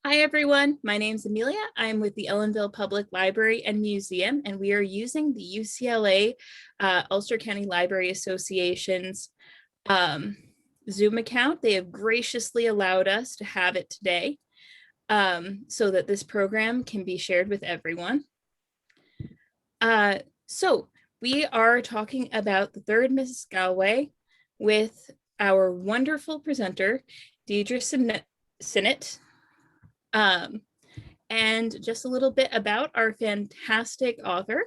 Hi, everyone. My name's Amelia. I'm with the Ellenville Public Library and Museum, and we are using the UCLA Ulster County Library Association's Zoom account. They have graciously allowed us to have it today so that this program can be shared with everyone. So we are talking about the third Mrs. Galway with our wonderful presenter, Deirdre Sinnott. And just a little bit about our fantastic author.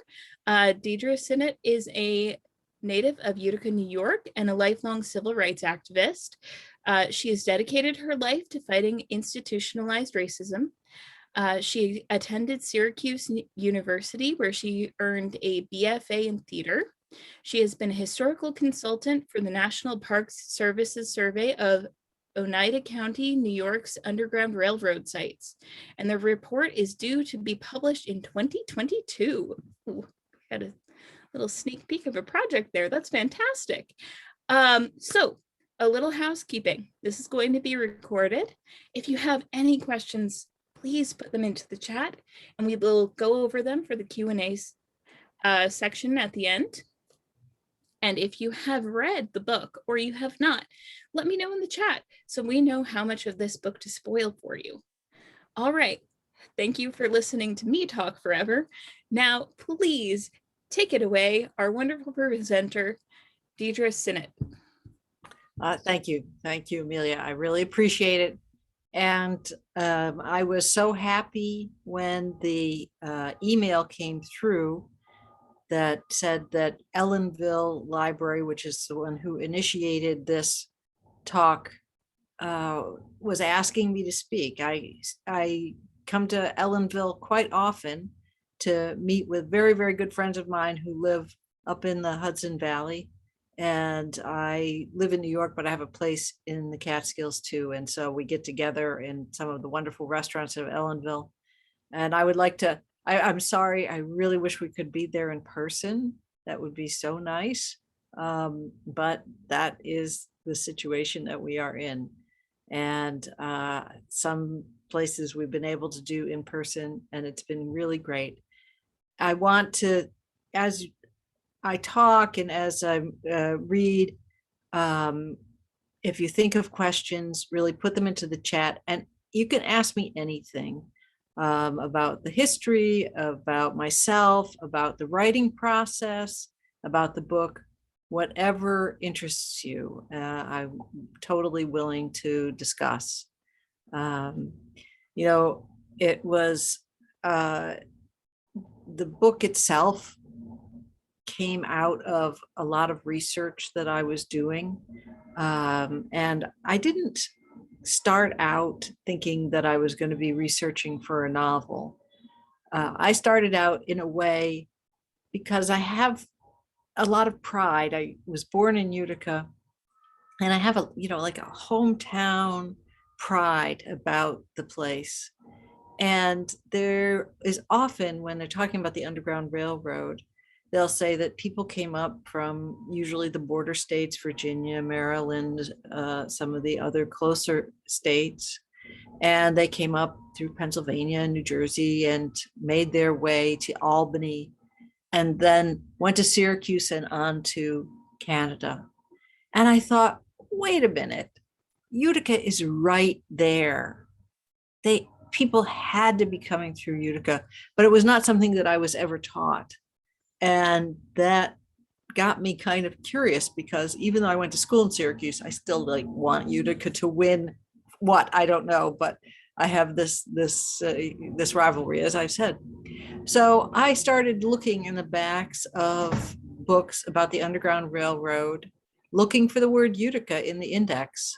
Deirdre Sinnott is a native of Utica, New York, and a lifelong civil rights activist. She has dedicated her life to fighting institutionalized racism. She attended Syracuse University, where she earned a BFA in theater. She has been a historical consultant for the National Parks Service's survey of Oneida County, New York's Underground Railroad sites. And the report is due to be published in 2022. Ooh, got a little sneak peek of a project there. That's fantastic. So a little housekeeping. This is going to be recorded. If you have any questions, please put them into the chat and we will go over them for the Q&A section at the end. And if you have read the book or you have not, let me know in the chat so we know how much of this book to spoil for you. All right, thank you for listening to me talk forever. Now, please take it away, our wonderful presenter, Deirdre Sinnott. Thank you, Amelia. I really appreciate it. And I was so happy when the email came through that said that Ellenville Library, which is the one who initiated this talk, was asking me to speak. I come to Ellenville quite often to meet with very, very good friends of mine who live up in the Hudson Valley. And I live in New York, but I have a place in the Catskills too. And so we get together in some of the wonderful restaurants of Ellenville. And I would like to, I'm sorry, I really wish we could be there in person. That would be so nice. But that is the situation that we are in. And some places we've been able to do in person, and it's been really great. I want to, as I talk and as I read, if you think of questions, really put them into the chat, and you can ask me anything. About the history, about myself, about the writing process, about the book, whatever interests you, I'm totally willing to discuss. It was the book itself came out of a lot of research that I was doing, and I didn't start out thinking that I was going to be researching for a novel. I started out in a way because I have a lot of pride. I was born in Utica, and I have a hometown pride about the place. And there is often, when they're talking about the Underground Railroad, they'll say that people came up from usually the border states, Virginia, Maryland, some of the other closer states, and they came up through Pennsylvania and New Jersey and made their way to Albany, and then went to Syracuse and on to Canada. And I thought, wait a minute, Utica is right there. People had to be coming through Utica, but it was not something that I was ever taught. And that got me kind of curious, because even though I went to school in Syracuse, I still want Utica to win. What, I don't know, but I have this rivalry, as I've said. So I started looking in the backs of books about the Underground Railroad, looking for the word Utica in the index,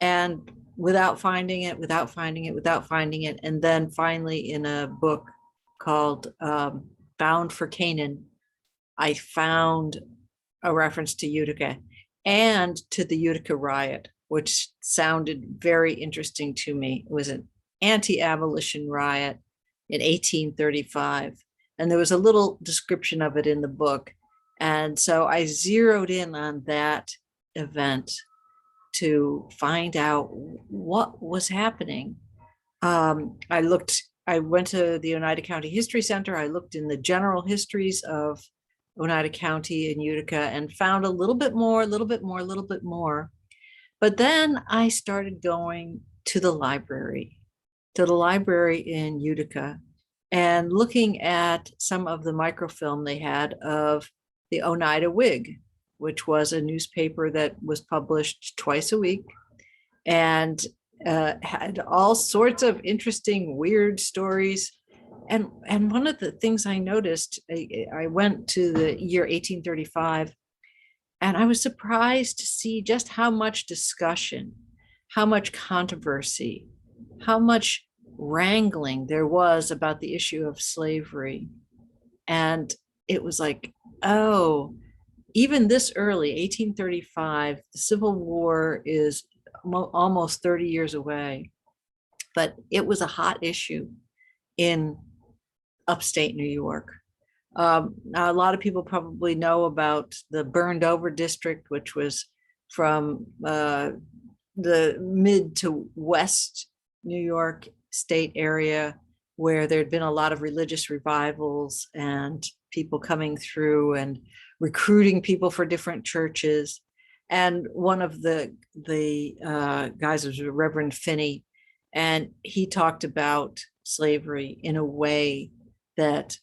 and without finding it. And then finally in a book called Bound for Canaan, I found a reference to Utica and to the Utica Riot, which sounded very interesting to me. It was an anti-abolition riot in 1835. And there was a little description of it in the book. And so I zeroed in on that event to find out what was happening. I went to the Oneida County History Center. I looked in the general histories of Oneida County and Utica and found a little bit more, a little bit more, a little bit more. But then I started going to the library in Utica and looking at some of the microfilm they had of the Oneida Whig, which was a newspaper that was published twice a week and had all sorts of interesting, weird stories. And one of the things I noticed, I went to the year 1835, and I was surprised to see just how much discussion, how much controversy, how much wrangling there was about the issue of slavery. And it was like, oh, even this early, 1835, the Civil War is almost 30 years away, but it was a hot issue in upstate New York. Now, a lot of people probably know about the burned over district, which was from the mid to west New York state area, where there'd been a lot of religious revivals and people coming through and recruiting people for different churches. And one of the guys was Reverend Finney, and he talked about slavery in a way that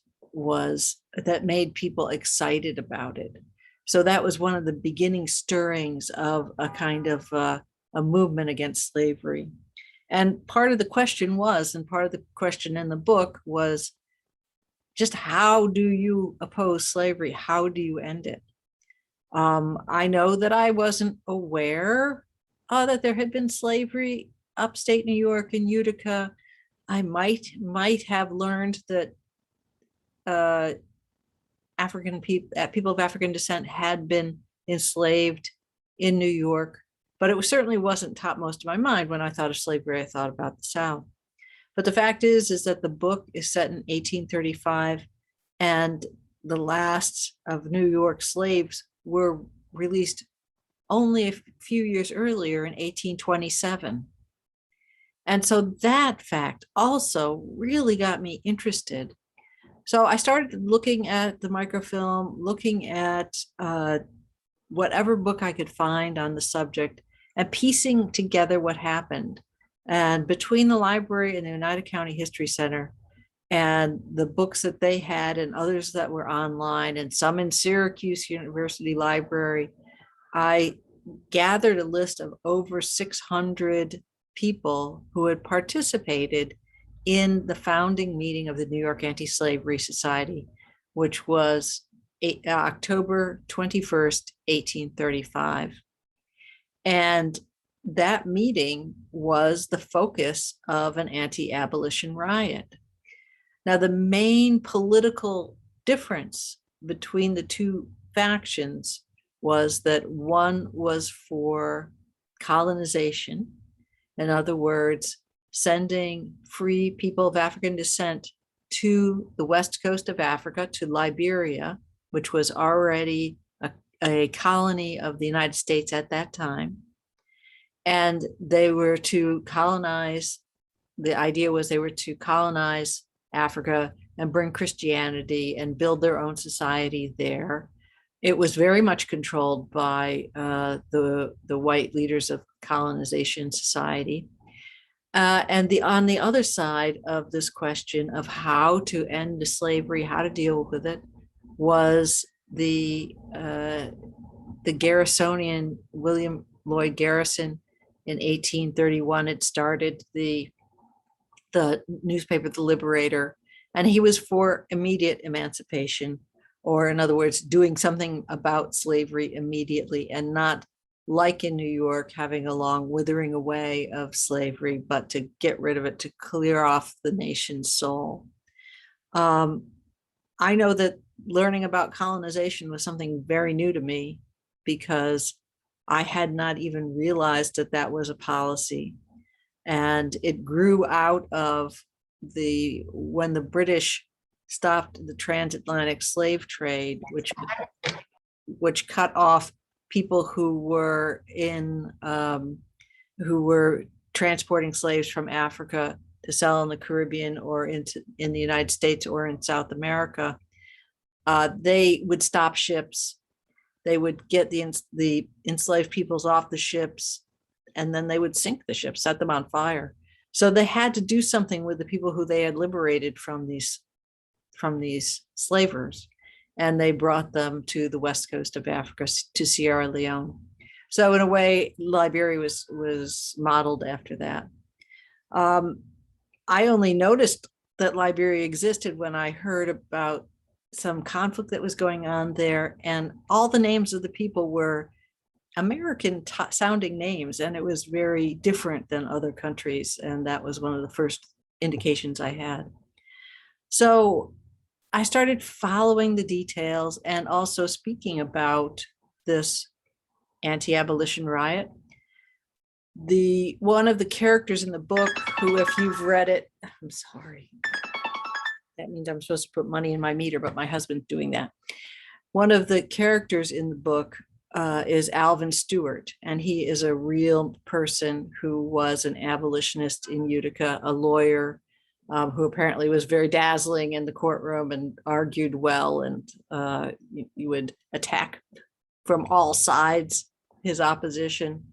made people excited about it. So that was one of the beginning stirrings of a kind of a movement against slavery. And part of the question in the book was just, how do you oppose slavery? How do you end it? I know that I wasn't aware that there had been slavery upstate New York and Utica. I might have learned that people of African descent had been enslaved in New York, but it certainly wasn't topmost of my mind. When I thought of slavery, I thought about the South. But the fact is that the book is set in 1835, and the last of New York slaves were released only a few years earlier in 1827. And so that fact also really got me interested. So I started looking at the microfilm, looking at whatever book I could find on the subject, and piecing together what happened. And between the library and the Oneida County History Center and the books that they had and others that were online and some in Syracuse University Library, I gathered a list of over 600 people who had participated in the founding meeting of the New York Anti-Slavery Society, which was October 21st, 1835. And that meeting was the focus of an anti-abolition riot. Now, the main political difference between the two factions was that one was for colonization. In other words, sending free people of African descent to the west coast of Africa, to Liberia, which was already a colony of the United States at that time. And they were to colonize, the idea was they were to colonize Africa and bring Christianity and build their own society there. It was very much controlled by the white leaders of colonization society. And on the other side of this question of how to end the slavery, how to deal with it, was the Garrisonian William Lloyd Garrison. In 1831, it started the newspaper, The Liberator, and he was for immediate emancipation, or in other words, doing something about slavery immediately, and not like in New York, having a long withering away of slavery, but to get rid of it, to clear off the nation's soul. I know that learning about colonization was something very new to me, because I had not even realized that that was a policy. And it grew out of when the British stopped the transatlantic slave trade, which cut off people who were transporting slaves from Africa to sell in the Caribbean or in the United States or in South America, they would stop ships. They would get the enslaved peoples off the ships, and then they would sink the ships, set them on fire. So they had to do something with the people who they had liberated from these slavers, and they brought them to the west coast of Africa, to Sierra Leone. So in a way, Liberia was modeled after that. I only noticed that Liberia existed when I heard about some conflict that was going on there, and all the names of the people were American sounding names, and it was very different than other countries, and that was one of the first indications I had. So I started following the details and also speaking about this anti-abolition riot. One of the characters in the book, who, if you've read it, I'm sorry, that means I'm supposed to put money in my meter, but my husband's doing that. One of the characters in the book is Alvin Stewart, and he is a real person who was an abolitionist in Utica, a lawyer who apparently was very dazzling in the courtroom and argued well, and you would attack from all sides his opposition.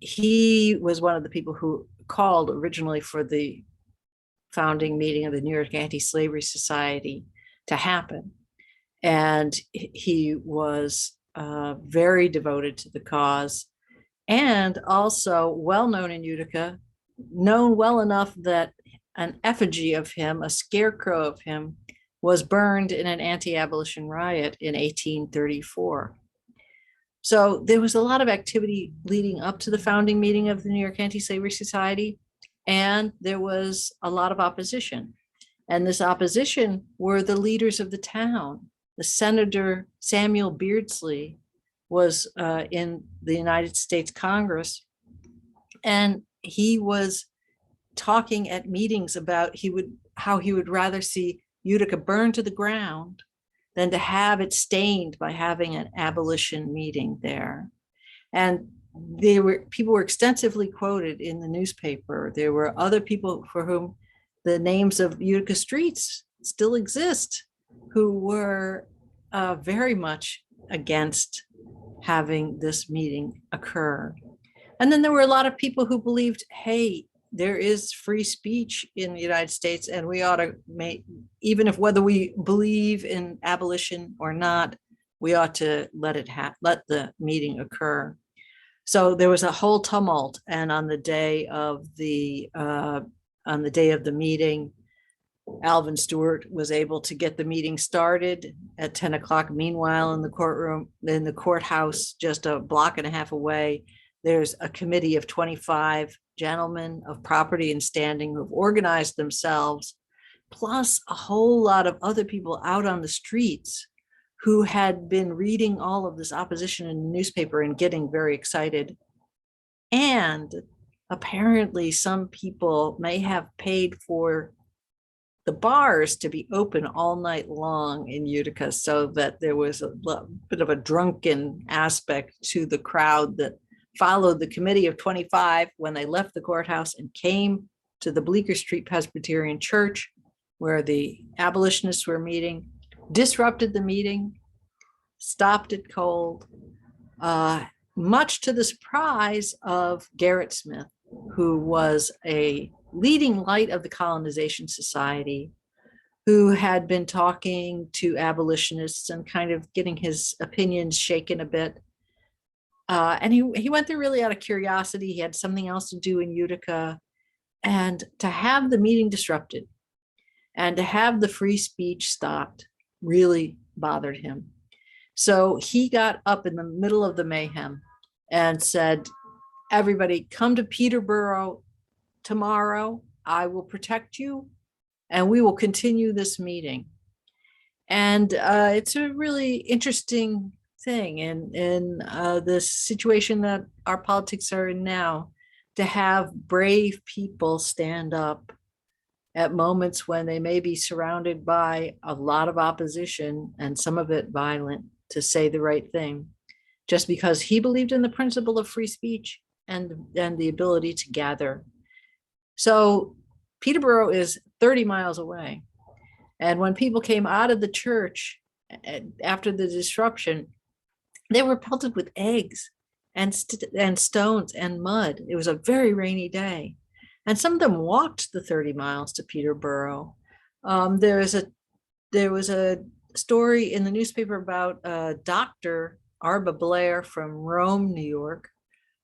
He was one of the people who called originally for the founding meeting of the New York Anti-Slavery Society to happen. And he was very devoted to the cause, and also well-known in Utica, known well enough that an effigy of him, a scarecrow of him, was burned in an anti-abolition riot in 1834. So there was a lot of activity leading up to the founding meeting of the New York Anti-Slavery Society, and there was a lot of opposition. And this opposition were the leaders of the town. The Senator Samuel Beardsley was in the United States Congress, and he was talking at meetings about how he would rather see Utica burned to the ground than to have it stained by having an abolition meeting there. And people were extensively quoted in the newspaper. There were other people for whom the names of Utica streets still exist, who were very much against having this meeting occur. And then there were a lot of people who believed, hey, there is free speech in the United States, and we ought to make, even if whether we believe in abolition or not, we ought to let the meeting occur. So there was a whole tumult, and on the day of the meeting, Alvin Stewart was able to get the meeting started at 10 o'clock. Meanwhile, in the courthouse, just a block and a half away, there's a committee of 25 gentlemen of property and standing who've organized themselves, plus a whole lot of other people out on the streets who had been reading all of this opposition in the newspaper and getting very excited. And apparently some people may have paid for the bars to be open all night long in Utica, so that there was a bit of a drunken aspect to the crowd that followed the committee of 25 when they left the courthouse and came to the Bleecker Street Presbyterian Church, where the abolitionists were meeting, disrupted the meeting, stopped it cold, much to the surprise of Gerrit Smith, who was a leading light of the Colonization Society, who had been talking to abolitionists and kind of getting his opinions shaken a bit. And he went there really out of curiosity. He had something else to do in Utica. And to have the meeting disrupted and to have the free speech stopped really bothered him. So he got up in the middle of the mayhem and said, everybody come to Peterborough tomorrow. I will protect you and we will continue this meeting. And it's a really interesting thing in this situation that our politics are in now, to have brave people stand up at moments when they may be surrounded by a lot of opposition, and some of it violent, to say the right thing, just because he believed in the principle of free speech and the ability to gather. So Peterborough is 30 miles away. And when people came out of the church after the disruption, they were pelted with eggs and stones and mud. It was a very rainy day. And some of them walked the 30 miles to Peterborough. There was a story in the newspaper about Dr. Arba Blair from Rome, New York,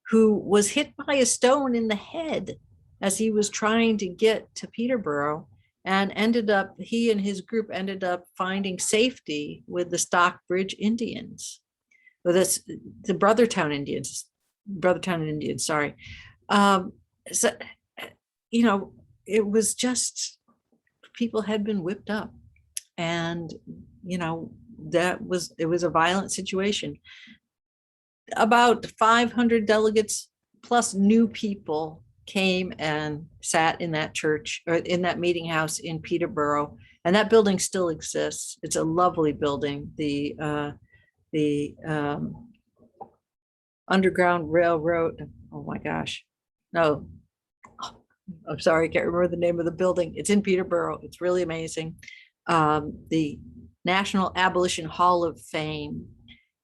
who was hit by a stone in the head as he was trying to get to Peterborough, and he and his group ended up finding safety with the Stockbridge Indians. Well, that's the Brothertown Indians, sorry. So, it was just, people had been whipped up, and, it was a violent situation. About 500 delegates plus new people came and sat in that church, or in that meeting house in Peterborough, and that building still exists. It's a lovely building. The Underground Railroad. Oh my gosh, no, I'm sorry, I can't remember the name of the building. It's in Peterborough. It's really amazing. The National Abolition Hall of Fame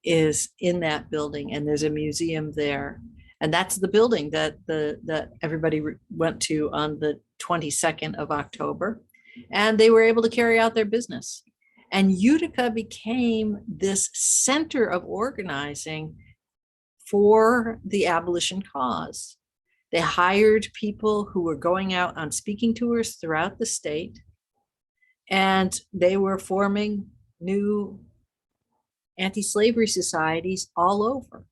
is in that building, and there's a museum there. And that's the building that everybody went to on the 22nd of October, and they were able to carry out their business. And Utica became this center of organizing for the abolition cause. They hired people who were going out on speaking tours throughout the state, and they were forming new anti-slavery societies all over.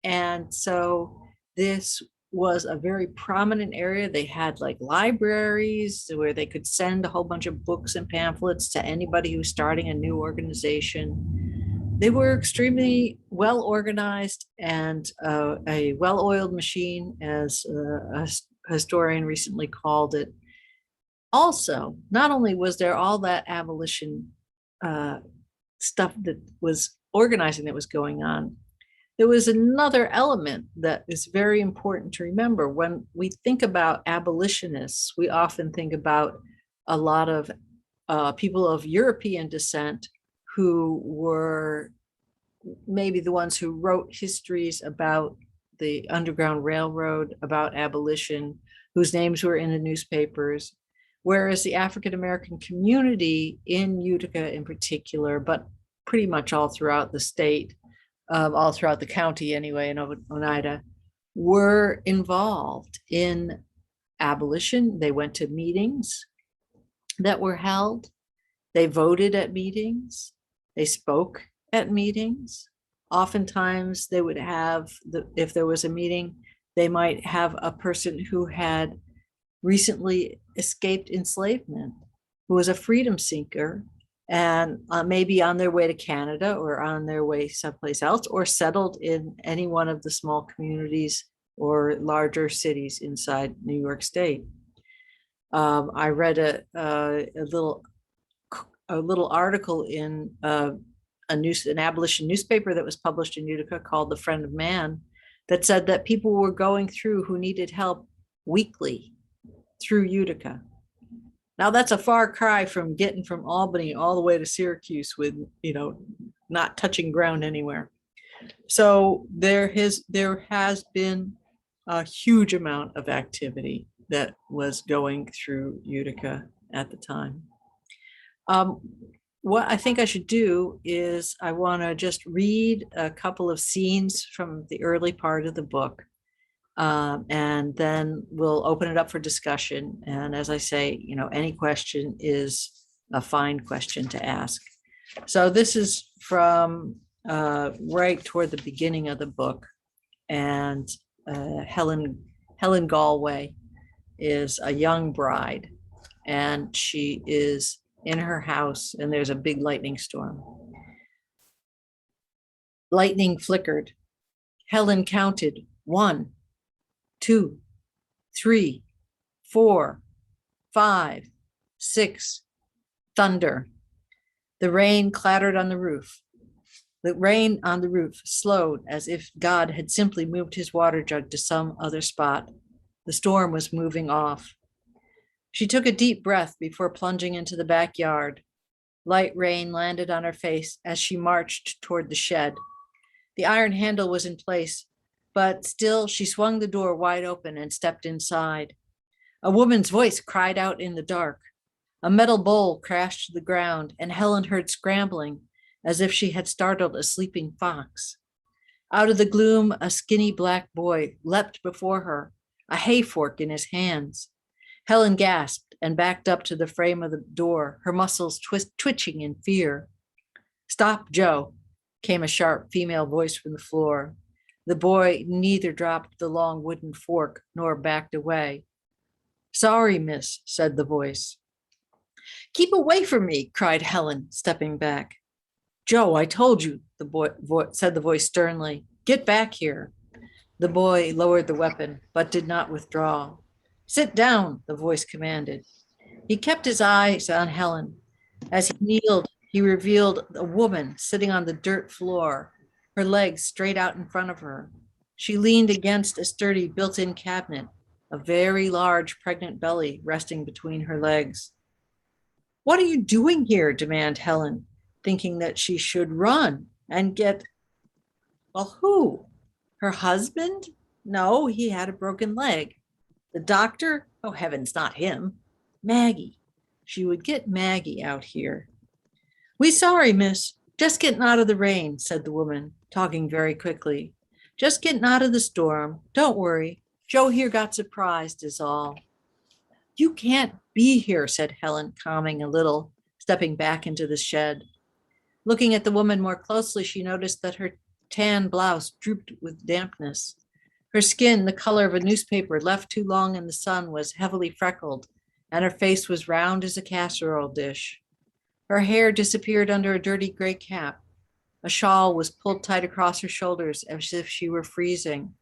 And so this was a very prominent area. They had like libraries where they could send a whole bunch of books and pamphlets to anybody who's starting a new organization. They were extremely well organized and a well-oiled machine, as a historian recently called it. Also, not only was there all that abolition stuff that was organizing that was going on, there was another element that is very important to remember. When we think about abolitionists, we often think about a lot of people of European descent who were maybe the ones who wrote histories about the Underground Railroad, about abolition, whose names were in the newspapers. Whereas the African-American community in Utica in particular, but pretty much all throughout the state, all throughout the county anyway, in Oneida, were involved in abolition. They went to meetings that were held. They voted at meetings. They spoke at meetings. Oftentimes they would have, if there was a meeting, they might have a person who had recently escaped enslavement, who was a freedom seeker, and maybe on their way to Canada or on their way someplace else, or settled in any one of the small communities or larger cities inside New York State. I read a little article in an abolition newspaper that was published in Utica called The Friend of Man, that said that people were going through who needed help weekly through Utica. Now that's a far cry from getting from Albany all the way to Syracuse with, not touching ground anywhere. So there has been a huge amount of activity that was going through Utica at the time. What I think I should do is I want to just read a couple of scenes from the early part of the book. And then we'll open it up for discussion. And as I say, any question is a fine question to ask. So this is from right toward the beginning of the book. And Helen Galway is a young bride, and she is in her house, and there's a big lightning storm. Lightning flickered. Helen counted 1, 2, 3, 4, 5, 6. Thunder. The rain clattered on the roof. The rain on the roof slowed, as if God had simply moved his water jug to some other spot. The storm was moving off. She took a deep breath before plunging into the backyard. Light rain landed on her face as she marched toward the shed. The iron handle was in place, but still she swung the door wide open and stepped inside. A woman's voice cried out in the dark. A metal bowl crashed to the ground, and Helen heard scrambling as if she had startled a sleeping fox. Out of the gloom, a skinny black boy leapt before her, a hay fork in his hands. Helen gasped and backed up to the frame of the door, her muscles twitching in fear. "Stop, Joe," came a sharp female voice from the floor. The boy neither dropped the long wooden fork nor backed away. "Sorry, miss," said the voice. "Keep away from me," cried Helen, stepping back. "Joe, I told you," said the voice sternly. "Get back here." The boy lowered the weapon, but did not withdraw. "Sit down," the voice commanded. He kept his eyes on Helen. As he kneeled, he revealed a woman sitting on the dirt floor, her legs straight out in front of her. She leaned against a sturdy built-in cabinet, a very large pregnant belly resting between her legs. "What are you doing here?" demanded Helen, thinking that she should run and get, well, who? Her husband? No, he had a broken leg. The doctor? Oh, heavens, not him. Maggie. She would get Maggie out here. "We sorry, miss. Just getting out of the rain," said the woman, talking very quickly. "Just getting out of the storm. Don't worry. Joe here got surprised is all." "You can't be here," said Helen, calming a little, stepping back into the shed. Looking at the woman more closely, she noticed that her tan blouse drooped with dampness. Her skin, the color of a newspaper left too long in the sun, was heavily freckled, and her face was round as a casserole dish. Her hair disappeared under a dirty gray cap. A shawl was pulled tight across her shoulders as if she were freezing.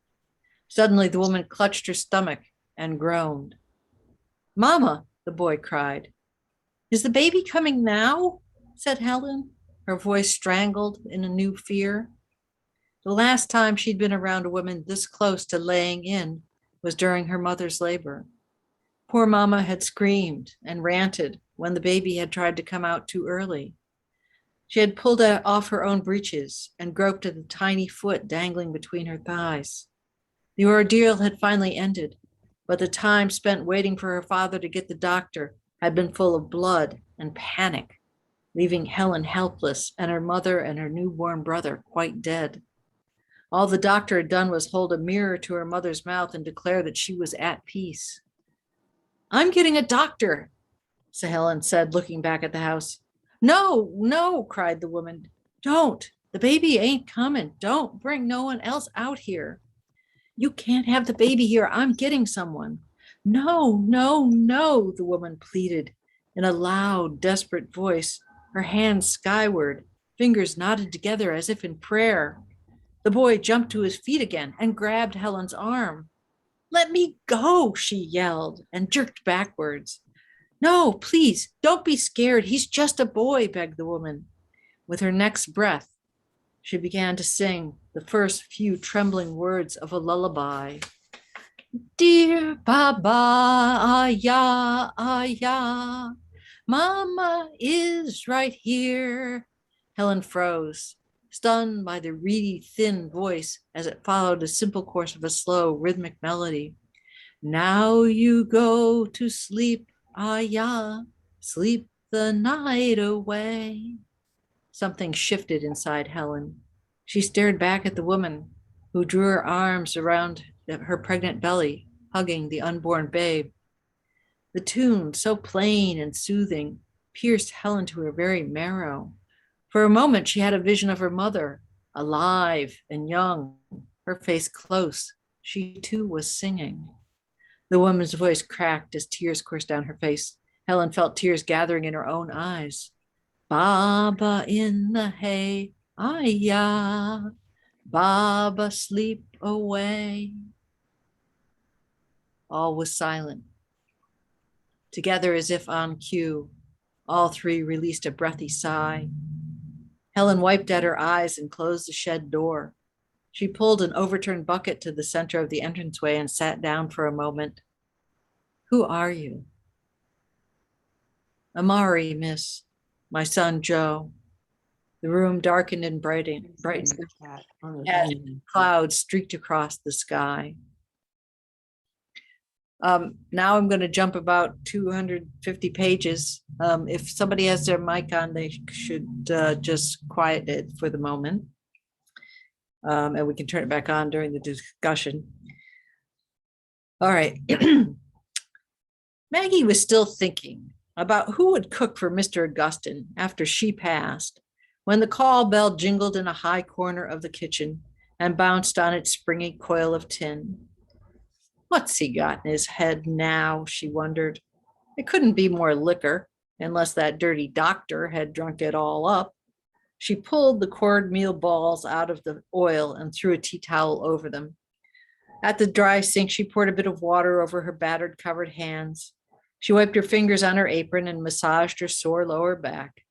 Suddenly, the woman clutched her stomach and groaned. "Mama," the boy cried. "Is the baby coming now?" said Helen, her voice strangled in a new fear. The last time she'd been around a woman this close to laying in was during her mother's labor. Poor Mama had screamed and ranted when the baby had tried to come out too early. She had pulled off her own breeches and groped at the tiny foot dangling between her thighs. The ordeal had finally ended, but the time spent waiting for her father to get the doctor had been full of blood and panic, leaving Helen helpless and her mother and her newborn brother quite dead. All the doctor had done was hold a mirror to her mother's mouth and declare that she was at peace. "I'm getting a doctor," Helen said, looking back at the house. "No, no," cried the woman. "Don't. The baby ain't coming. Don't bring no one else out here." "You can't have the baby here. I'm getting someone." "No, no, no," the woman pleaded in a loud, desperate voice, her hands skyward, fingers knotted together as if in prayer. The boy jumped to his feet again and grabbed Helen's arm. "Let me go," she yelled and jerked backwards. "No, please, don't be scared. He's just a boy," begged the woman. With her next breath, she began to sing the first few trembling words of a lullaby. "Dear Baba, ah ya, Mama is right here." Helen froze, stunned by the reedy, thin voice as it followed a simple course of a slow, rhythmic melody. "Now you go to sleep, ah ya, sleep the night away." Something shifted inside Helen. She stared back at the woman, who drew her arms around her pregnant belly, hugging the unborn babe. The tune, so plain and soothing, pierced Helen to her very marrow. For a moment, she had a vision of her mother, alive and young, her face close. She too was singing. The woman's voice cracked as tears coursed down her face. Helen felt tears gathering in her own eyes. "Baba in the hay, ah-ya, Baba sleep away." All was silent. Together as if on cue, all three released a breathy sigh. Helen wiped at her eyes and closed the shed door. She pulled an overturned bucket to the center of the entranceway and sat down for a moment. "Who are you?" Amari, miss. My son, Joe. The room darkened and brightened as clouds streaked across the sky. Now I'm going to jump about 250 pages. If somebody has their mic on, they should just quiet it for the moment. And we can turn it back on during the discussion. All right. Maggie was still thinking about who would cook for Mr. Augustin after she passed when the call bell jingled in a high corner of the kitchen and bounced on its springy coil of tin. What's he got in his head now, she wondered. It couldn't be more liquor, unless that dirty doctor had drunk it all up. She pulled the cornmeal balls out of the oil and threw a tea towel over them. At the dry sink, she poured a bit of water over her battered, covered hands. She wiped her fingers on her apron and massaged her sore lower back,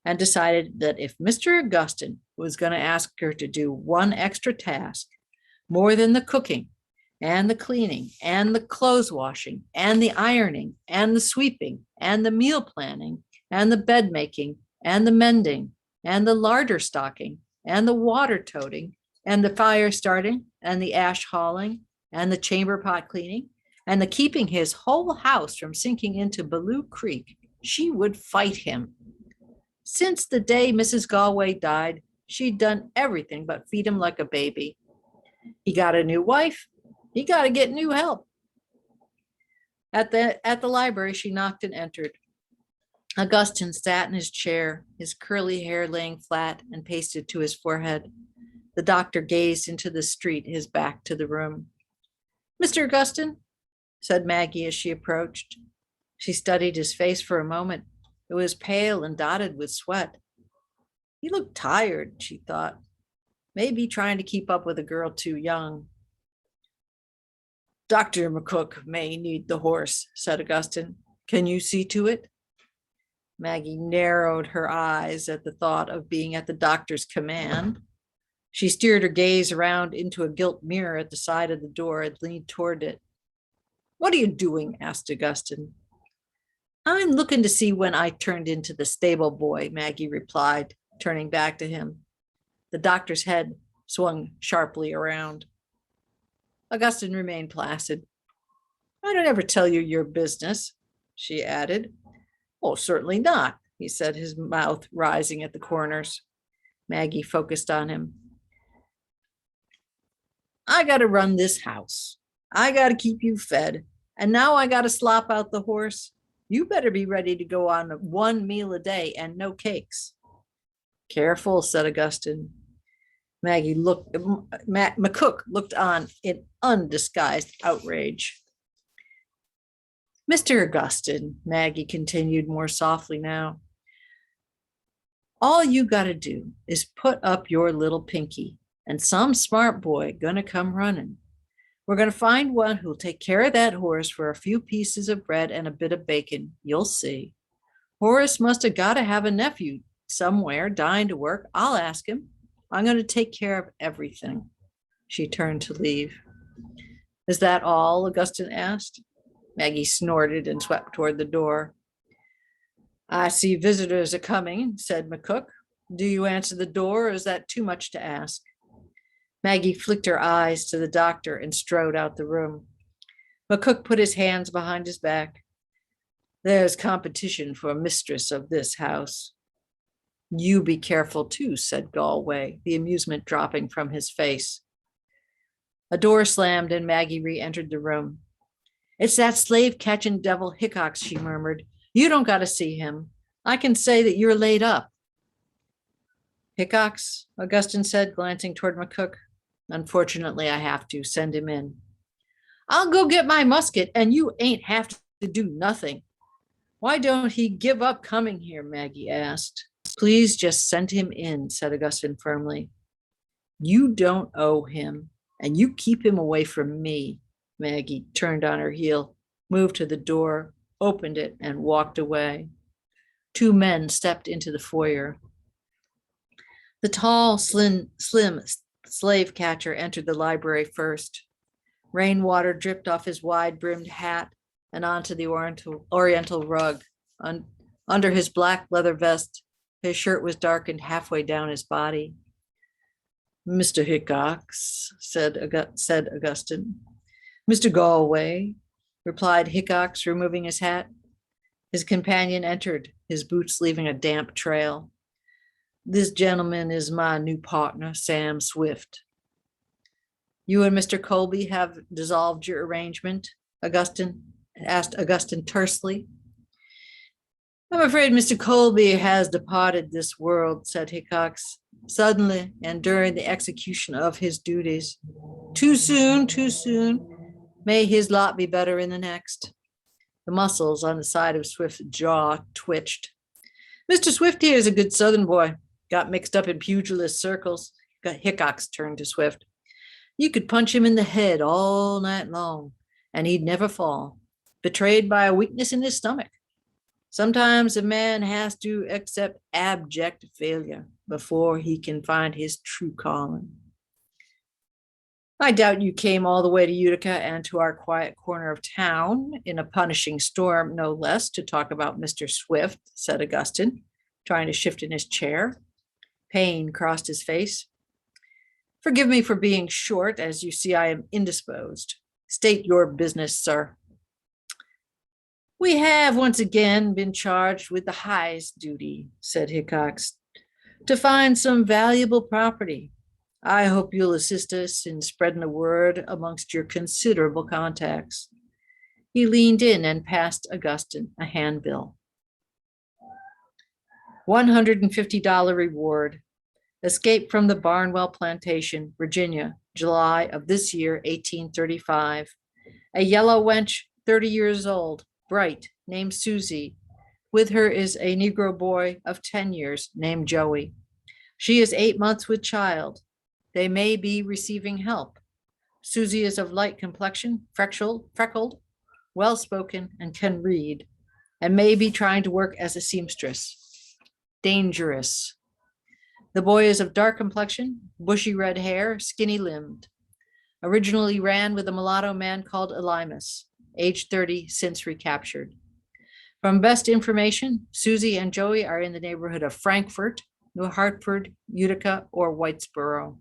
and decided that if Mr. Augustin was going to ask her to do one extra task, more than the cooking and the cleaning and the clothes washing and the ironing and the sweeping and the meal planning and the bed making and the mending and the larder stocking and the water toting and the fire starting and the ash hauling and the chamber pot cleaning and the keeping his whole house from sinking into Bellew Creek, she would fight him. Since the day Mrs. Galway died, she'd done everything but feed him like a baby. He got a new wife. He got to get new help. At the library, she knocked and entered. Augustin sat in his chair, his curly hair laying flat and pasted to his forehead. The doctor gazed into the street, his back to the room. Mr. Augustin, said Maggie as she approached. She studied his face for a moment. It was pale and dotted with sweat. He looked tired, she thought. Maybe trying to keep up with a girl too young. Dr. McCook may need the horse, said Augustin. Can you see to it? Maggie narrowed her eyes at the thought of being at the doctor's command. She steered her gaze around into a gilt mirror at the side of the door and leaned toward it. What are you doing? Asked Augustin. I'm looking to see when I turned into the stable boy, Maggie replied, turning back to him. The doctor's head swung sharply around. Augustin remained placid. I don't ever tell you your business, she added. Oh, certainly not, he said, his mouth rising at the corners. Maggie focused on him. I got to run this house. I got to keep you fed. And now I got to slop out the horse. You better be ready to go on one meal a day and no cakes. Careful, said Augustin. McCook looked on in undisguised outrage. Mr. Augustin, Maggie continued more softly now, all you got to do is put up your little pinky and some smart boy gonna come running. We're gonna find one who'll take care of that horse for a few pieces of bread and a bit of bacon. You'll see. Horace must have got to have a nephew somewhere dying to work. I'll ask him. I'm going to take care of everything. She turned to leave. Is that all? Augustin asked. Maggie snorted and swept toward the door. I see visitors are coming, said McCook. Do you answer the door, or is that too much to ask? Maggie flicked her eyes to the doctor and strode out the room. McCook put his hands behind his back. There's competition for mistress of this house. You be careful too, said Galway, the amusement dropping from his face. A door slammed and Maggie re-entered the room. It's that slave-catching devil Hickox, she murmured. You don't got to see him. I can say that you're laid up. Hickox, Augustin said, glancing toward McCook. Unfortunately, I have to send him in. I'll go get my musket, and you ain't have to do nothing. Why don't he give up coming here? Maggie asked. Please just send him in, said Augustin firmly. You don't owe him, and you keep him away from me. Maggie turned on her heel, moved to the door, opened it, and walked away. Two men stepped into the foyer. The tall, slim slave catcher entered the library first. Rainwater dripped off his wide-brimmed hat and onto the oriental rug Under his black leather vest, his shirt was darkened halfway down his body. Mr. Hickox, said Augustine. Mr. Galway, replied Hickox, removing his hat. His companion entered, his boots leaving a damp trail. This gentleman is my new partner, Sam Swift. You and Mr. Colby have dissolved your arrangement, asked Augustine tersely. I'm afraid Mr. Colby has departed this world, said Hickox, suddenly and during the execution of his duties. Too soon, too soon. May his lot be better in the next. The muscles on the side of Swift's jaw twitched. Mr. Swift here is a good Southern boy. Got mixed up in pugilist circles. Hickox turned to Swift. You could punch him in the head all night long, and he'd never fall, betrayed by a weakness in his stomach. Sometimes a man has to accept abject failure before he can find his true calling. I doubt you came all the way to Utica and to our quiet corner of town in a punishing storm, no less, to talk about Mr. Swift, said Augustine, trying to shift in his chair. Pain crossed his face. Forgive me for being short. As you see, I am indisposed. State your business, sir. We have once again been charged with the highest duty, said Hickox, to find some valuable property. I hope you'll assist us in spreading the word amongst your considerable contacts. He leaned in and passed Augustine a handbill. $150 reward. Escape from the Barnwell Plantation, Virginia, July of this year, 1835. A yellow wench, 30 years old, bright, named Susie. With her is a Negro boy of 10 years named Joey. She is 8 months with child. They may be receiving help. Susie is of light complexion, freckled, well-spoken, and can read, and may be trying to work as a seamstress. Dangerous. The boy is of dark complexion, bushy red hair, skinny-limbed. Originally ran with a mulatto man called Elimus, age 30, since recaptured. From best information, Susie and Joey are in the neighborhood of Frankfort, New Hartford, Utica, or Whitesboro.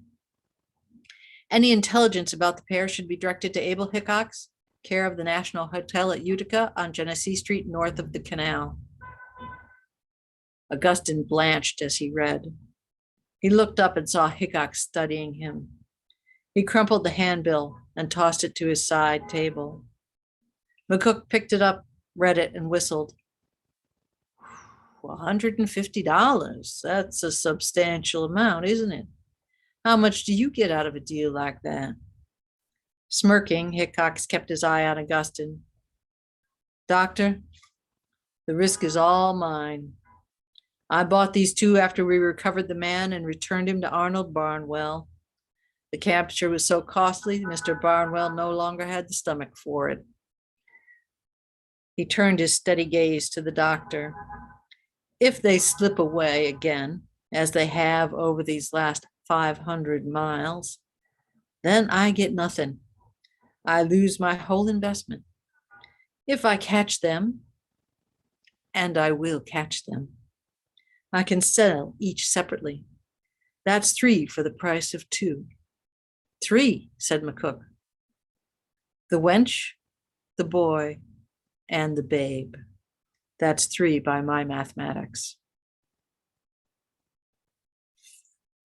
Any intelligence about the pair should be directed to Abel Hickox, care of the National Hotel at Utica on Genesee Street, north of the canal. Augustine blanched as he read. He looked up and saw Hickox studying him. He crumpled the handbill and tossed it to his side table. McCook picked it up, read it, and whistled. $150. That's a substantial amount, isn't it? How much do you get out of a deal like that? Smirking, Hickox kept his eye on Augustine. Doctor, the risk is all mine. I bought these two after we recovered the man and returned him to Arnold Barnwell. The capture was so costly, Mr. Barnwell no longer had the stomach for it. He turned his steady gaze to the doctor. If they slip away again, as they have over these last 500 miles, then I get nothing. I lose my whole investment. If I catch them, and I will catch them, I can sell each separately. That's 3 for the price of 2. 3, said McCook. The wench, the boy, and the babe. That's 3 by my mathematics.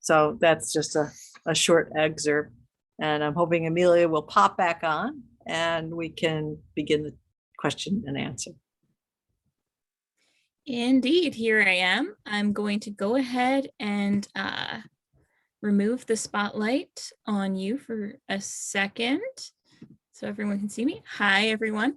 So that's just a short excerpt. And I'm hoping Amelia will pop back on and we can begin the question and answer. Indeed, here I am. I'm going to go ahead and remove the spotlight on you for a second so everyone can see me. Hi, everyone.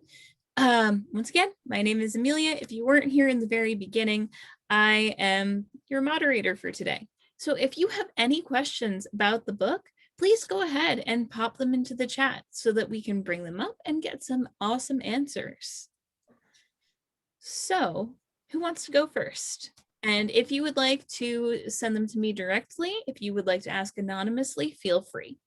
Once again, my name is Amelia. If you weren't here in the very beginning, I am your moderator for today. So if you have any questions about the book, please go ahead and pop them into the chat so that we can bring them up and get some awesome answers. So who wants to go first? And if you would like to send them to me directly, if you would like to ask anonymously, feel free.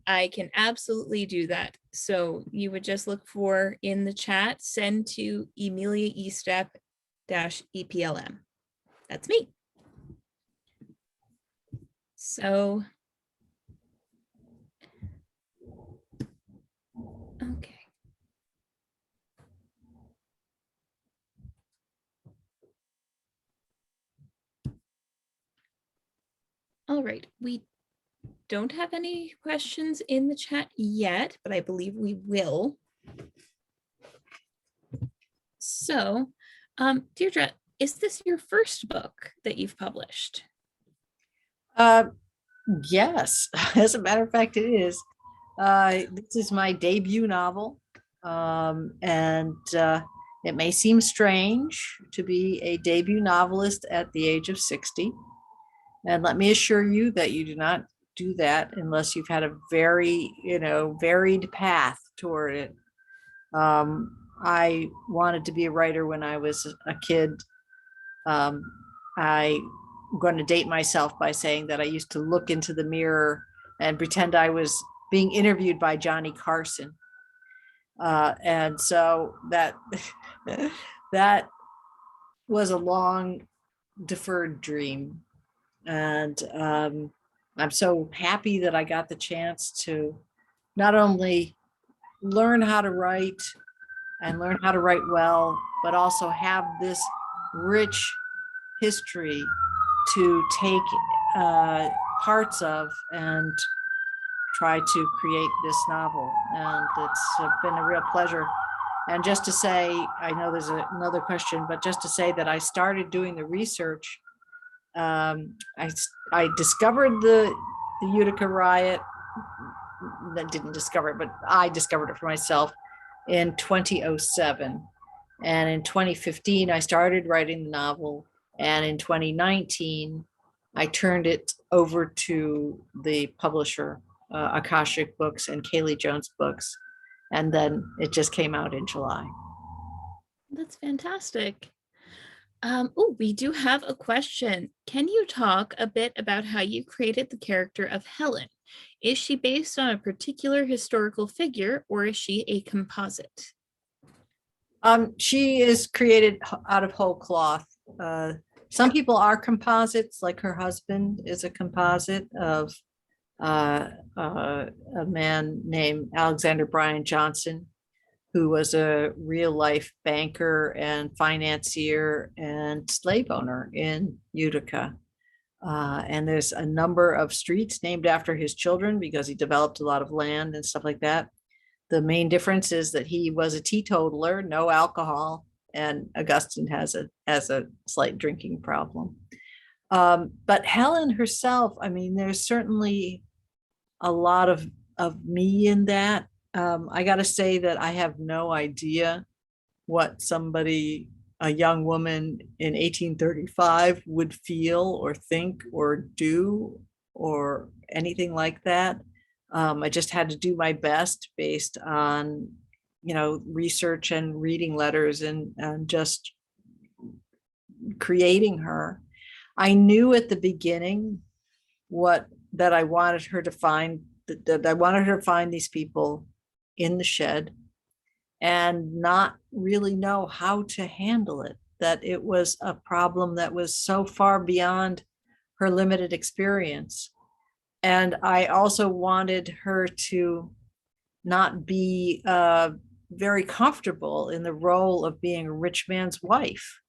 I can absolutely do that. So you would just look for in the chat, send to Emilia Estep EPLM. That's me. So, okay. All right, we don't have any questions in the chat yet, but I believe we will. So, Deirdre, is this your first book that you've published? Yes, as a matter of fact, it is. This is my debut novel, and it may seem strange to be a debut novelist at the age of 60. And let me assure you that you do not do that unless you've had a very, varied path toward it. I wanted to be a writer when I was a kid. I'm going to date myself by saying that I used to look into the mirror and pretend I was being interviewed by Johnny Carson. And so that that was a long deferred dream. And I'm so happy that I got the chance to not only learn how to write and learn how to write well, but also have this rich history to take parts of and try to create this novel. And it's been a real pleasure. And just to say, I know there's another question, but just to say that I started doing the research. I discovered the Utica Riot. That didn't discover it, but I discovered it for myself in 2007. And in 2015, I started writing the novel. And in 2019, I turned it over to the publisher, Akashic Books and Kaylee Jones Books. And then it just came out in July. That's fantastic. Oh, we do have a question. Can you talk a bit about how you created the character of Helen? Is she based on a particular historical figure, or is she a composite? She is created out of whole cloth. Some people are composites, like her husband is a composite of a man named Alexander Bryan Johnson, who was a real life banker and financier and slave owner in Utica. And there's a number of streets named after his children because he developed a lot of land and stuff like that. The main difference is that he was a teetotaler, no alcohol, and Augustine has a slight drinking problem. But Helen herself, I mean, there's certainly a lot of me in that. I got to say that I have no idea what a young woman in 1835 would feel or think or do or anything like that. I just had to do my best based on, research and reading letters and just creating her. I knew at the beginning that I wanted her to find, that I wanted her to find these people in the shed and not really know how to handle it, that it was a problem that was so far beyond her limited experience. And I also wanted her to not be very comfortable in the role of being a rich man's wife.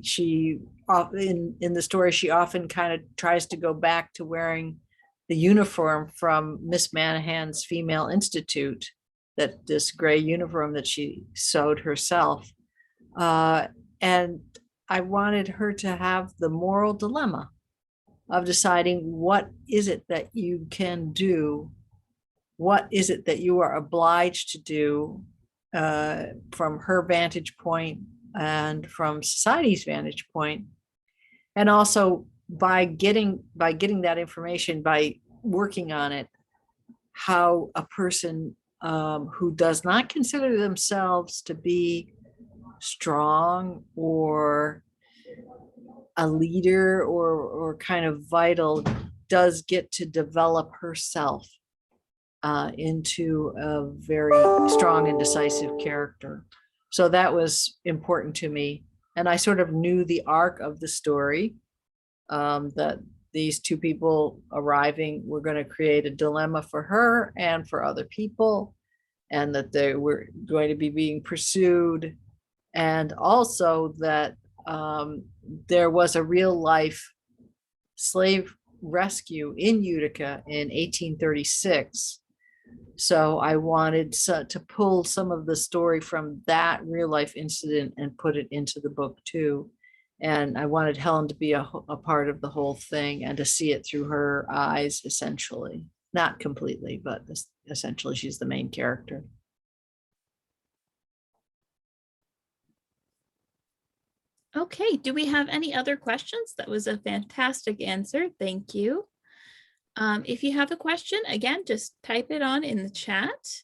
She, in the story, she often kind of tries to go back to wearing the uniform from Miss Manahan's Female Institute, that this gray uniform that she sewed herself. And I wanted her to have the moral dilemma of deciding what is it that you can do, what is it that you are obliged to do from her vantage point and from society's vantage point. And also by getting that information, by working on it, how a person who does not consider themselves to be strong or a leader or kind of vital does get to develop herself into a very strong and decisive character. So that was important to me. And I sort of knew the arc of the story, that these two people arriving were going to create a dilemma for her and for other people, and that they were going to be being pursued. And also that there was a real life slave rescue in Utica in 1836. So I wanted to pull some of the story from that real life incident and put it into the book too. And I wanted Helen to be a part of the whole thing and to see it through her eyes, essentially. Not completely, but essentially she's the main character. Okay, do we have any other questions? That was a fantastic answer. Thank you. If you have a question, again, just type it on in the chat,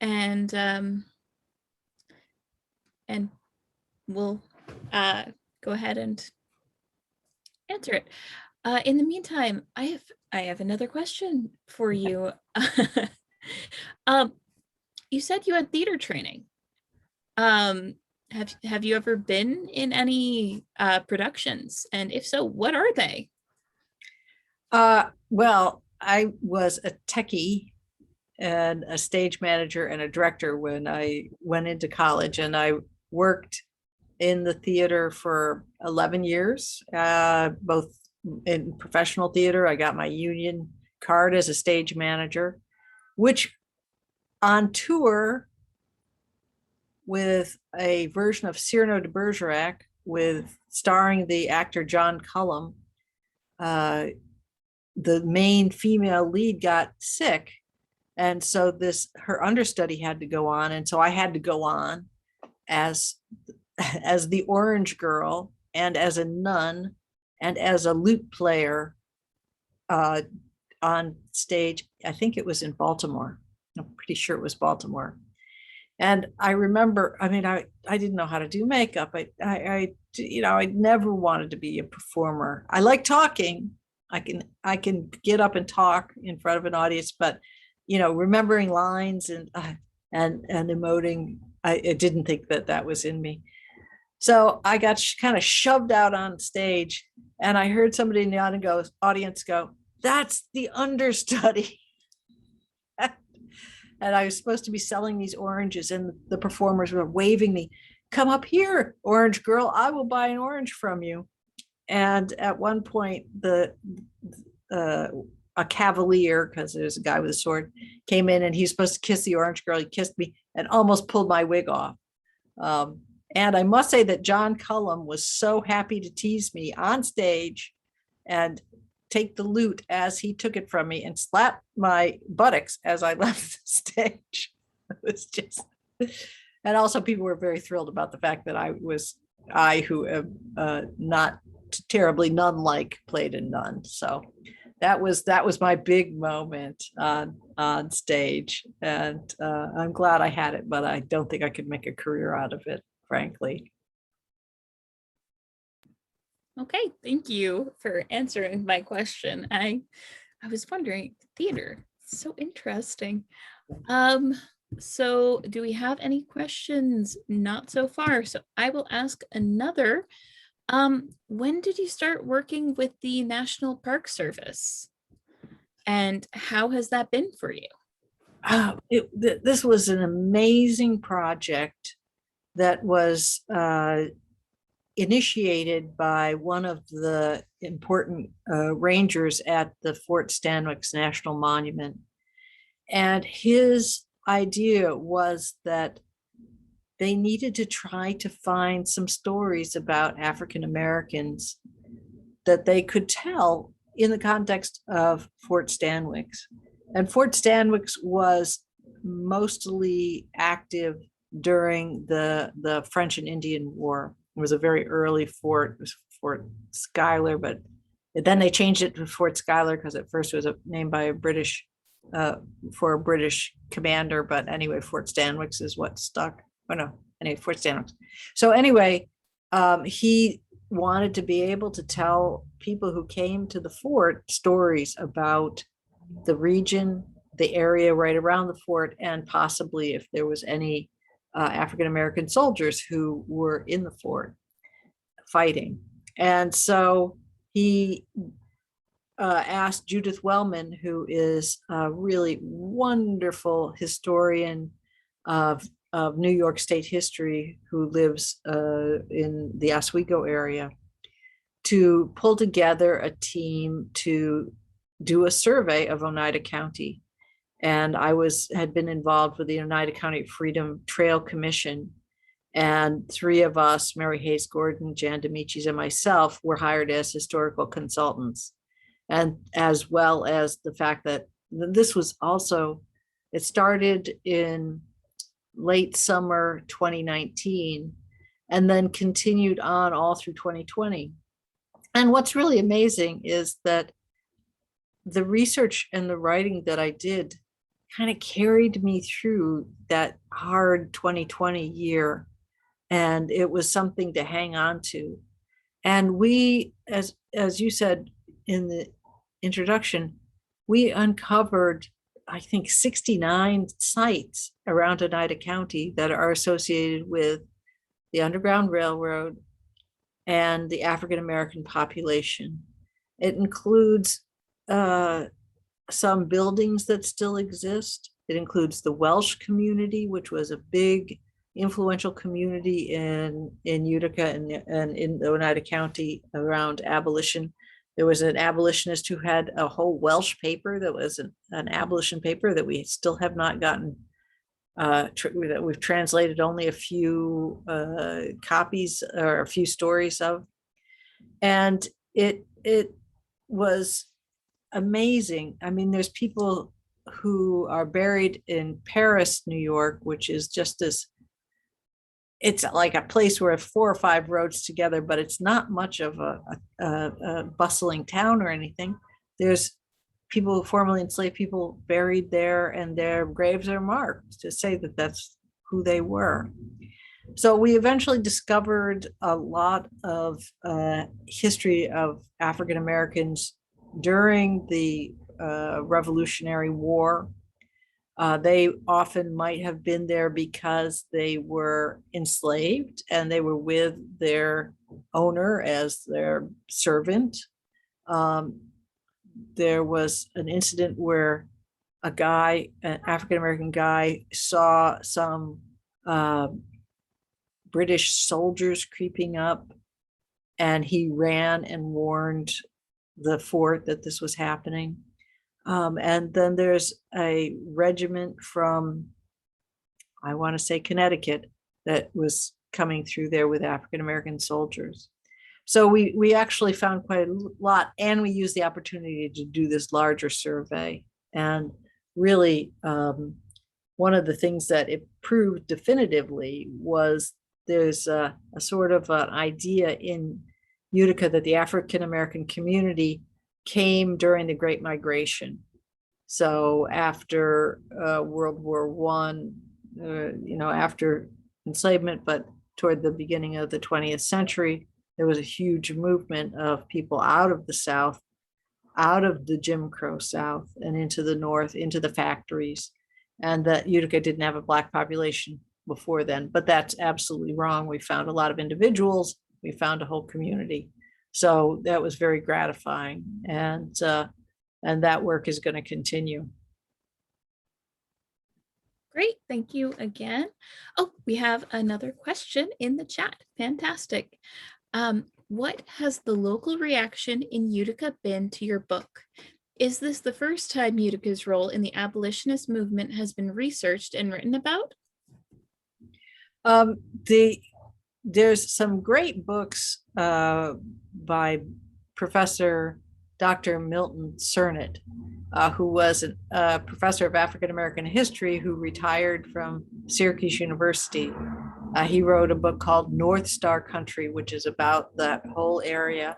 and we'll go ahead and answer it. In the meantime, I have another question for you. You said you had theater training. Have you ever been in any productions? And if so, what are they? Well, I was a techie and a stage manager and a director when I went into college, and I worked in the theater for 11 years, both in professional theater. I got my union card as a stage manager, which on tour with a version of Cyrano de Bergerac with starring the actor John Cullum, the main female lead got sick. And so her understudy had to go on. And so I had to go on as the orange girl and as a nun and as a lute player on stage. I think it was in Baltimore. I'm pretty sure it was Baltimore. And I remember, I mean, I didn't know how to do makeup. I never wanted to be a performer. I like talking. I can get up and talk in front of an audience, but remembering lines and emoting, I didn't think that was in me. So I got kind of shoved out on stage, and I heard somebody in the audience go, "That's the understudy." And I was supposed to be selling these oranges, and the performers were waving me, "Come up here, orange girl, I will buy an orange from you." And at one point, a cavalier, because there's a guy with a sword, came in, and he's supposed to kiss the orange girl. He kissed me and almost pulled my wig off. And I must say that John Cullum was so happy to tease me on stage and take the lute as he took it from me and slap my buttocks as I left the stage. It was just, and also people were very thrilled about the fact that I who am not terribly nun-like, played a nun. So that was my big moment on stage, and I'm glad I had it, but I don't think I could make a career out of it, frankly. Okay, thank you for answering my question. I was wondering, theater, so interesting. So do we have any questions? Not so far. So I will ask another. When did you start working with the National Park Service? And how has that been for you? This was an amazing project that was initiated by one of the important rangers at the Fort Stanwix National Monument. And his idea was that they needed to try to find some stories about African Americans that they could tell in the context of Fort Stanwix. And Fort Stanwix was mostly active during the French and Indian War. It was a very early fort. It was Fort Schuyler, but then they changed it to Fort Schuyler because at first it was named by a British commander. But anyway, Fort Stanwix is what stuck. Oh no, anyway, Fort Stanwix. So anyway, he wanted to be able to tell people who came to the fort stories about the region, the area right around the fort, and possibly if there was any African American soldiers who were in the fort. fighting. And so he asked Judith Wellman, who is a really wonderful historian of New York State history, who lives in the Oswego area, to pull together a team to do a survey of Oneida County. And I had been involved with the Oneida County Freedom Trail Commission. And three of us, Mary Hayes Gordon, Jan Demichis, and myself, were hired as historical consultants. And as well as the fact that this was also, it started in late summer 2019 and then continued on all through 2020. And what's really amazing is that the research and the writing that I did kind of carried me through that hard 2020 year. And it was something to hang on to. And we, as you said in the introduction, we uncovered, I think, 69 sites around Oneida County that are associated with the Underground Railroad and the African American population. It includes some buildings that still exist. It includes the Welsh community, which was a big influential community in Utica and in Oneida County around abolition. There was an abolitionist who had a whole Welsh paper that was an abolition paper that we still have not gotten, that we've translated only a few copies or a few stories of. And it was amazing. I mean, there's people who are buried in Paris, New York, which is just this, it's like a place where 4 or 5 roads together, but it's not much of a bustling town or anything. There's people, formerly enslaved people, buried there, and their graves are marked to say that that's who they were. So we eventually discovered a lot of history of African Americans during the Revolutionary War. They often might have been there because they were enslaved and they were with their owner as their servant. There was an incident where a guy, an African-American guy, saw some British soldiers creeping up, and he ran and warned the fort that this was happening. And then there's a regiment from, I want to say, Connecticut, that was coming through there with African-American soldiers. So we actually found quite a lot, and we used the opportunity to do this larger survey. And really, one of the things that it proved definitively was there's a sort of an idea in Utica that the African-American community came during the Great Migration. So after World War I, after enslavement, but toward the beginning of the 20th century, there was a huge movement of people out of the South, out of the Jim Crow South, and into the North, into the factories. And that Utica didn't have a Black population before then, but that's absolutely wrong. We found a lot of individuals, we found a whole community. So that was very gratifying, and that work is going to continue. Great, thank you again. Oh, we have another question in the chat. Fantastic. What has the local reaction in Utica been to your book? Is this the first time Utica's role in the abolitionist movement has been researched and written about? There's some great books by Professor Dr. Milton Sinnott, who was a professor of African American history who retired from Syracuse University. He wrote a book called North Star Country, which is about that whole area.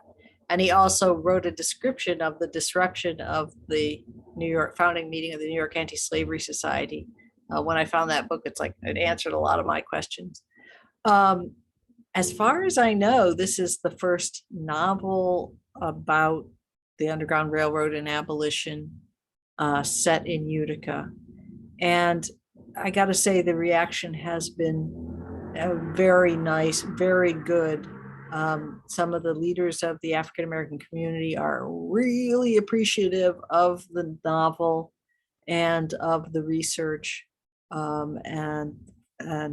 And he also wrote a description of the disruption of the New York founding meeting of the New York Anti-Slavery Society. When I found that book, it's like it answered a lot of my questions. As far as I know, this is the first novel about the Underground Railroad and abolition set in Utica. And I got to say, the reaction has been very nice, very good. Some of the leaders of the African American community are really appreciative of the novel and of the research, and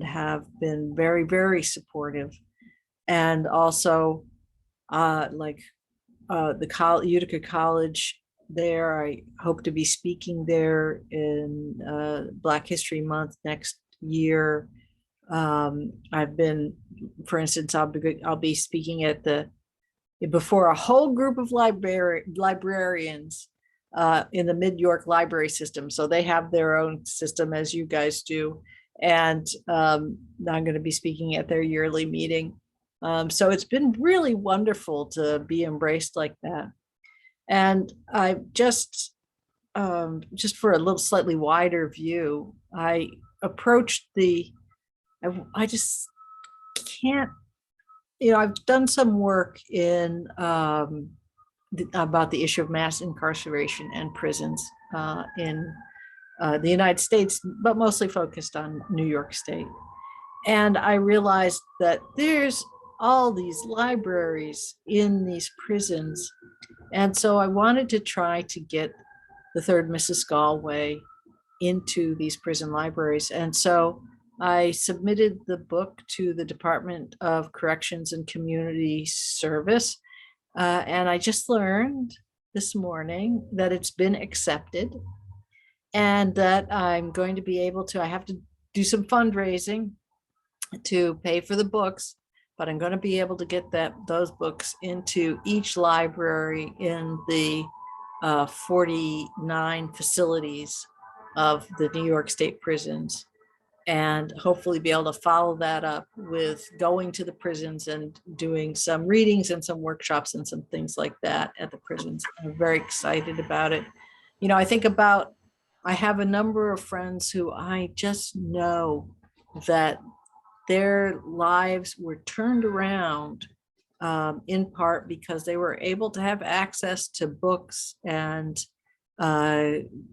have been very, very supportive. And also, the Utica College there, I hope to be speaking there in Black History Month next year. I've been, for instance, I'll be speaking at before a whole group of librarians in the Mid-York library system. So they have their own system, as you guys do. And I'm going to be speaking at their yearly meeting. So it's been really wonderful to be embraced like that. And I just for a little slightly wider view, I approached I just can't, I've done some work in about the issue of mass incarceration and prisons in the United States, but mostly focused on New York State. And I realized that there's all these libraries in these prisons. And so I wanted to try to get the Third Mrs. Galway into these prison libraries. And so I submitted the book to the Department of Corrections and Community Service. And I just learned this morning that it's been accepted and that I'm going to be able to, I have to do some fundraising to pay for the books, but I'm going to be able to get those books into each library in the 49 facilities of the New York State prisons, and hopefully be able to follow that up with going to the prisons and doing some readings and some workshops and some things like that at the prisons. I'm very excited about it. I have a number of friends who I just know that their lives were turned around in part because they were able to have access to books and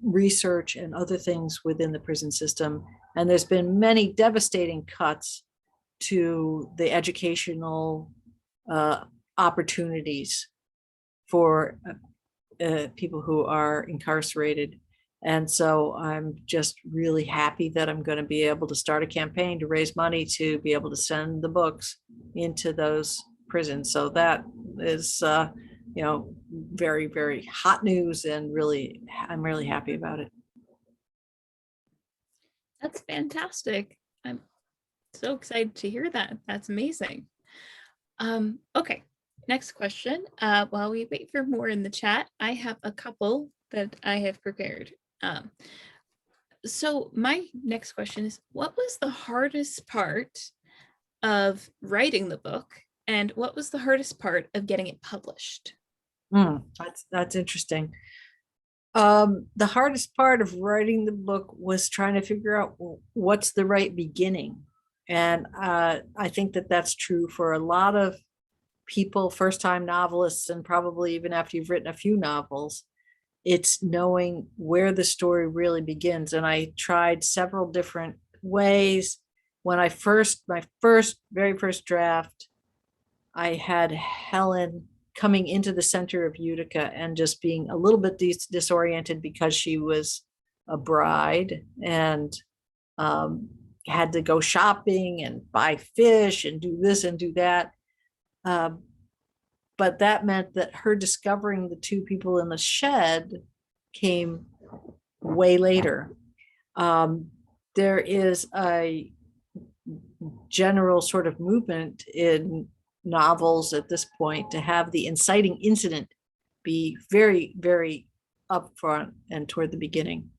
research and other things within the prison system. And there's been many devastating cuts to the educational opportunities for people who are incarcerated. And so I'm just really happy that I'm going to be able to start a campaign to raise money to be able to send the books into those prisons. So that is, very, very hot news, and I'm really happy about it. That's fantastic. I'm so excited to hear that. That's amazing. Okay, next question. While we wait for more in the chat, I have a couple that I have prepared. So my next question is, what was the hardest part of writing the book, and what was the hardest part of getting it published? That's interesting. The hardest part of writing the book was trying to figure out what's the right beginning. And I think that that's true for a lot of people, first-time novelists, and probably even after you've written a few novels. It's knowing where the story really begins. And I tried several different ways. When my very first draft, I had Helen coming into the center of Utica and just being a little bit disoriented because she was a bride and had to go shopping and buy fish and do this and do that. But that meant that her discovering the two people in the shed came way later. There is a general sort of movement in novels at this point to have the inciting incident be very, very upfront and toward the beginning.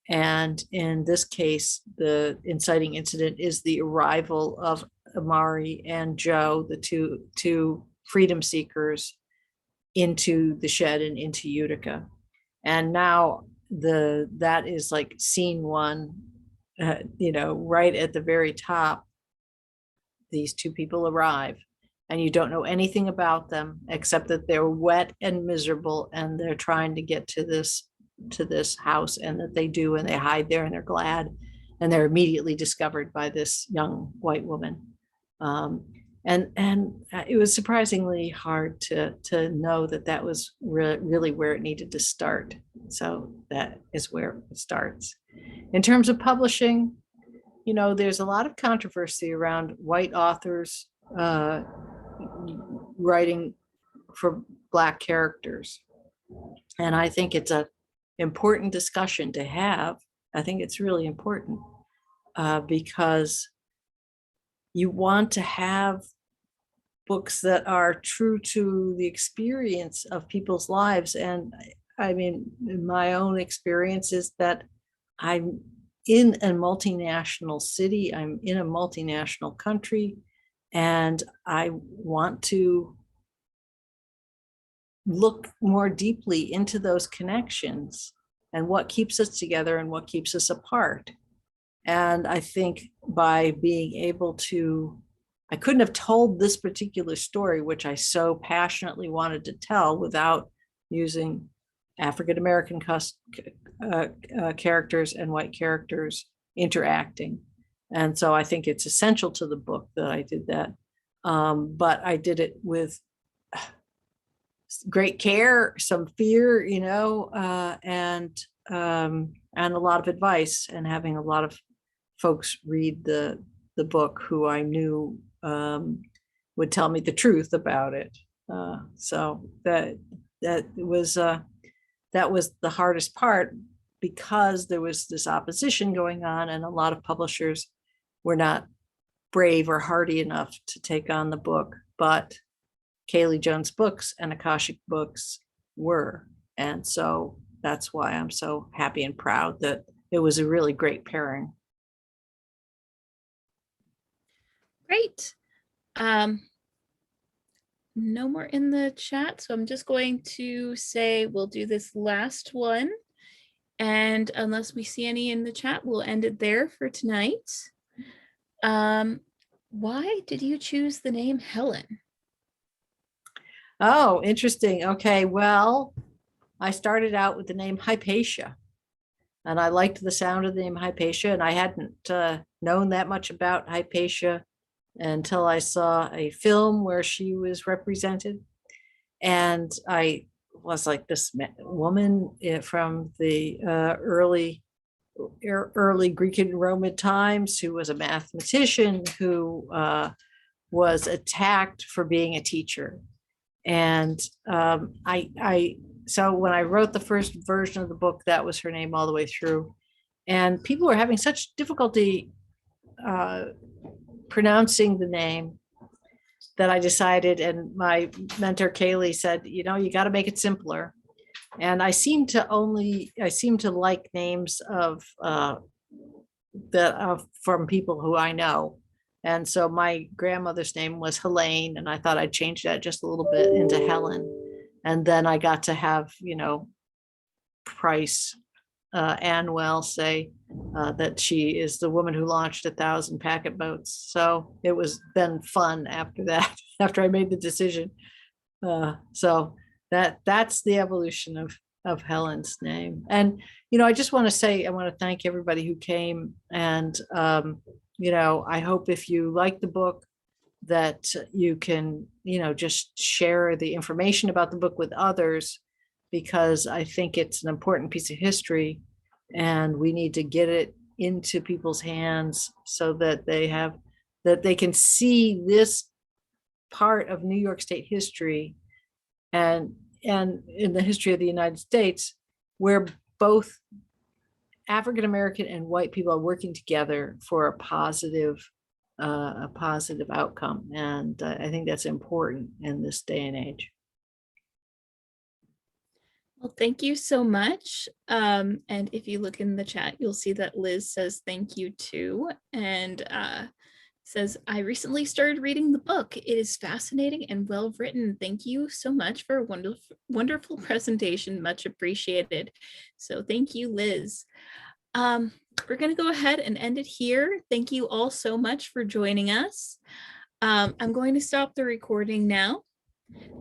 And in this case, the inciting incident is the arrival of Amari and Joe, the two freedom seekers, into the shed and into Utica. And now that is like scene one, right at the very top. These two people arrive, and you don't know anything about them except that they're wet and miserable, and they're trying to get to this house, and that they do, and they hide there, and they're glad, and they're immediately discovered by this young white woman. And it was surprisingly hard to know that that was really where it needed to start. So that is where it starts. In terms of publishing, there's a lot of controversy around white authors writing for Black characters. And I think it's a important discussion to have. I think it's really important because you want to have books that are true to the experience of people's lives. And I mean, my own experience is that I'm in a multinational city, I'm in a multinational country, and I want to look more deeply into those connections and what keeps us together and what keeps us apart. And I think by being able to, I couldn't have told this particular story, which I so passionately wanted to tell, without using African-American characters and white characters interacting. And so I think it's essential to the book that I did that. But I did it with great care, some fear, and a lot of advice, and having a lot of folks read the book who I knew would tell me the truth about it. So that was the hardest part, because there was this opposition going on, and a lot of publishers were not brave or hardy enough to take on the book. But Kaylee Jones Books and Akashic Books were. And so that's why I'm so happy and proud that it was a really great pairing. Great. No more in the chat, so I'm just going to say we'll do this last one. And unless we see any in the chat, we'll end it there for tonight. Why did you choose the name Helen? Oh, interesting. Okay, well, I started out with the name Hypatia, and I liked the sound of the name Hypatia, and I hadn't known that much about Hypatia until I saw a film where she was represented. And I was like, this woman from the early Greek and Roman times, who was a mathematician, who was attacked for being a teacher. And so when I wrote the first version of the book, that was her name all the way through. And people were having such difficulty pronouncing the name that I decided, and my mentor Kaylee said, you got to make it simpler. And I seem to like names of from people who I know. And so my grandmother's name was Helen, and I thought I'd change that just a little bit into Helen. And then I got to have, Price Anwell say that she is the woman who launched 1,000 packet boats. So it was then fun after that, after I made the decision. So that's the evolution of Helen's name. And, I just want to say, I want to thank everybody who came. And, I hope if you like the book, that you can, just share the information about the book with others, because I think it's an important piece of history, and we need to get it into people's hands so that they can see this part of New York State history and in the history of the United States, where both African American and white people are working together for a positive outcome. And I think that's important in this day and age. Well, thank you so much. And if you look in the chat, you'll see that Liz says thank you too. And says, I recently started reading the book. It is fascinating and well written. Thank you so much for a wonderful presentation. Much appreciated. So thank you, Liz. We're going to go ahead and end it here. Thank you all so much for joining us. I'm going to stop the recording now.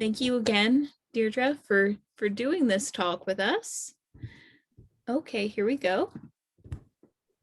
Thank you again, Deirdre, for doing this talk with us. Okay, here we go.